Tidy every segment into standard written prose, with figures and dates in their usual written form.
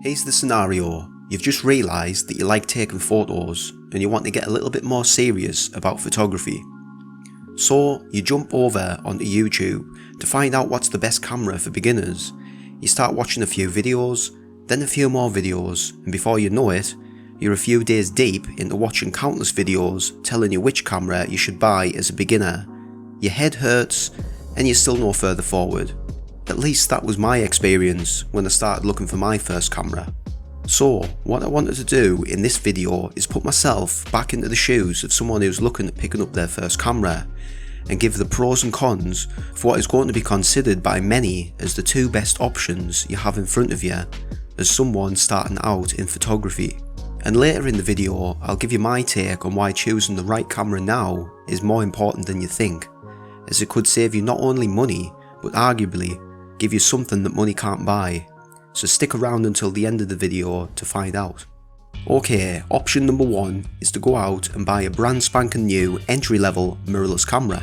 Here's the scenario. You've just realised that you like taking photos and you want to get a little bit more serious about photography. So you jump over onto YouTube to find out what's the best camera for beginners. You start watching a few videos, then a few more videos, and before you know it, you're a few days deep into watching countless videos telling you which camera you should buy as a beginner. Your head hurts and you're still no further forward. At least that was my experience when I started looking for my first camera. So what I wanted to do in this video is put myself back into the shoes of someone who's looking at picking up their first camera and give the pros and cons for what is going to be considered by many as the two best options you have in front of you as someone starting out in photography. And later in the video I'll give you my take on why choosing the right camera now is more important than you think, as it could save you not only money but arguably give you something that money can't buy. So stick around until the end of the video to find out. Okay, option number one is to go out and buy a brand spanking new entry-level mirrorless camera.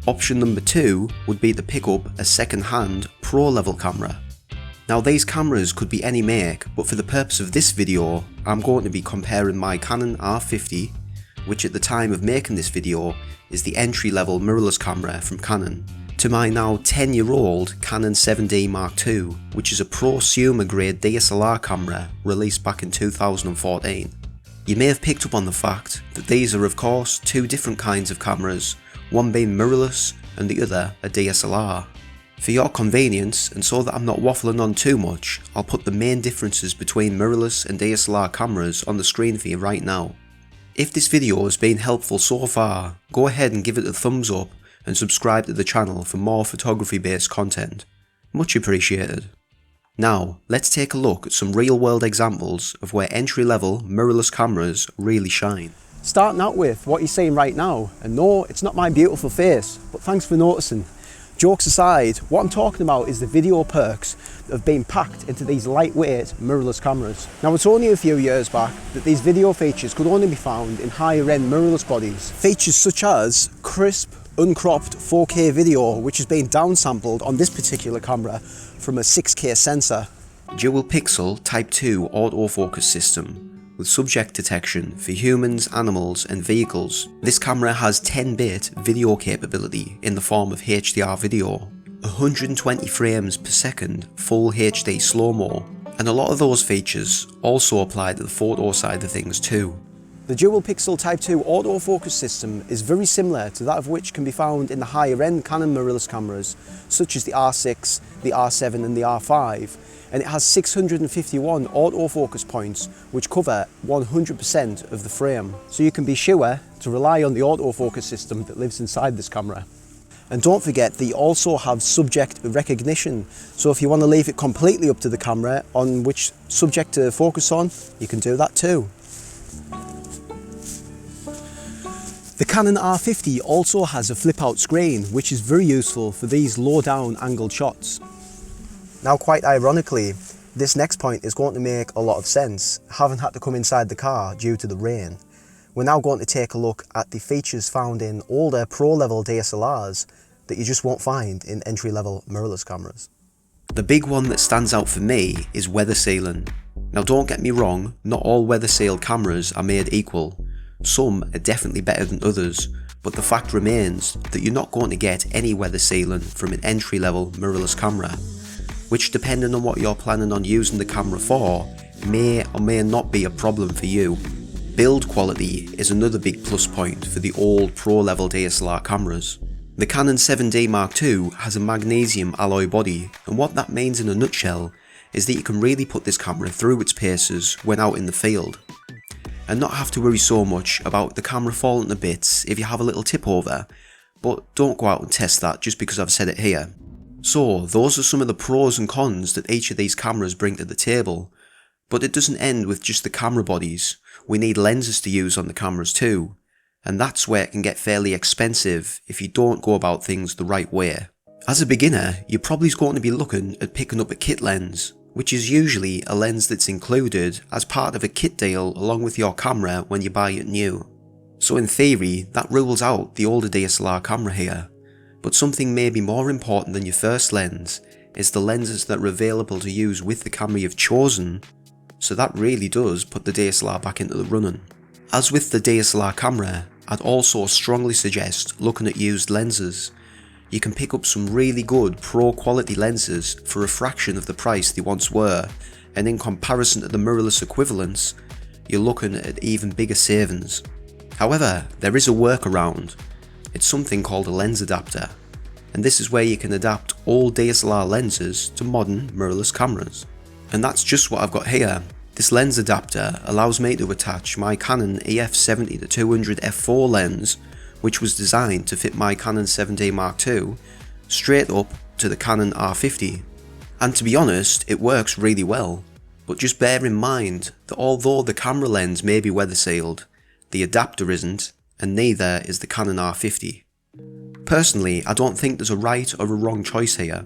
Option number two would be to pick up a second-hand pro-level camera. Now these cameras could be any make, but for the purpose of this video I'm going to be comparing my Canon R50, which at the time of making this video is the entry-level mirrorless camera from Canon, to my now 10-year-old Canon 7D Mark II, which is a prosumer grade DSLR camera released back in 2014. You may have picked up on the fact that these are of course two different kinds of cameras, one being mirrorless and the other a DSLR. For your convenience and so that I'm not waffling on too much, I'll put the main differences between mirrorless and DSLR cameras on the screen for you right now. If this video has been helpful so far, go ahead and give it a thumbs up and subscribe to the channel for more photography based content. Much appreciated. Now, let's take a look at some real world examples of where entry level mirrorless cameras really shine. Starting out with what you're seeing right now, and no, it's not my beautiful face, but thanks for noticing. Jokes aside, what I'm talking about is the video perks that have been packed into these lightweight mirrorless cameras. Now it's only a few years back that these video features could only be found in higher end mirrorless bodies. Features such as crisp, uncropped 4K video, which has been downsampled on this particular camera from a 6K sensor. Dual pixel Type 2 autofocus system with subject detection for humans, animals and vehicles. This camera has 10-bit video capability in the form of HDR video, 120 frames per second full HD slow-mo, and a lot of those features also apply to the photo side of things too. The dual pixel Type 2 autofocus system is very similar to that of which can be found in the higher end Canon mirrorless cameras such as the R6, the R7 and the R5, and it has 651 autofocus points which cover 100% of the frame, so you can be sure to rely on the autofocus system that lives inside this camera. And don't forget they also have subject recognition, so if you want to leave it completely up to the camera on which subject to focus on, you can do that too. The Canon R50 also has a flip out screen, which is very useful for these low down angled shots. Now quite ironically, this next point is going to make a lot of sense, having had to come inside the car due to the rain. We're now going to take a look at the features found in older pro level DSLRs that you just won't find in entry level mirrorless cameras. The big one that stands out for me is weather sealing. Now don't get me wrong, not all weather sealed cameras are made equal. Some are definitely better than others, but the fact remains that you're not going to get any weather sealing from an entry level mirrorless camera, which depending on what you're planning on using the camera for, may or may not be a problem for you. Build quality is another big plus point for the old pro level DSLR cameras. The Canon 7D Mark II has a magnesium alloy body, and what that means in a nutshell is that you can really put this camera through its paces when out in the field, and not have to worry so much about the camera falling to bits if you have a little tip over, but don't go out and test that just because I've said it here. So those are some of the pros and cons that each of these cameras bring to the table, but it doesn't end with just the camera bodies. We need lenses to use on the cameras too, and that's where it can get fairly expensive if you don't go about things the right way. As a beginner, you're probably going to be looking at picking up a kit lens, which is usually a lens that's included as part of a kit deal along with your camera when you buy it new. So in theory, that rules out the older DSLR camera here, but something maybe more important than your first lens is the lenses that are available to use with the camera you've chosen so that really does put the DSLR back into the running. As with the DSLR camera, I'd also strongly suggest looking at used lenses. You can pick up some really good pro quality lenses for a fraction of the price they once were, and in comparison to the mirrorless equivalents, you're looking at even bigger savings. However, there is a workaround. It's something called a lens adapter, and this is where you can adapt old DSLR lenses to modern mirrorless cameras. And that's just what I've got here. This lens adapter allows me to attach my Canon EF70-200 f4 lens, which was designed to fit my Canon 7D Mark II, straight up to the Canon R50. And to be honest, it works really well. But just bear in mind that although the camera lens may be weather sealed, the adapter isn't, and neither is the Canon R50. Personally, I don't think there's a right or a wrong choice here.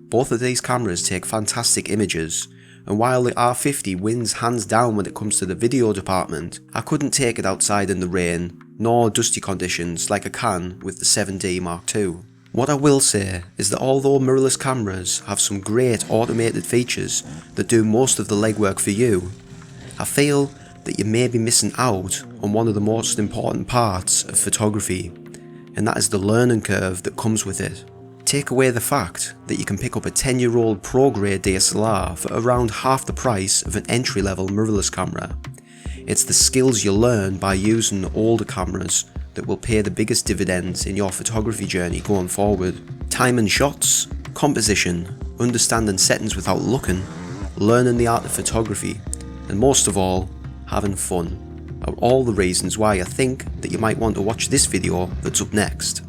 Both of these cameras take fantastic images, and while the R50 wins hands down when it comes to the video department, I couldn't take it outside in the rain, nor dusty conditions like I can with the 7D Mark II. What I will say is that although mirrorless cameras have some great automated features that do most of the legwork for you, I feel that you may be missing out on one of the most important parts of photography, and that is the learning curve that comes with it. Take away the fact that you can pick up a 10-year-old pro-grade DSLR for around half the price of an entry-level mirrorless camera. It's the skills you learn by using older cameras that will pay the biggest dividends in your photography journey going forward. Timing shots, composition, understanding settings without looking, learning the art of photography, and most of all, having fun are all the reasons why I think that you might want to watch this video that's up next.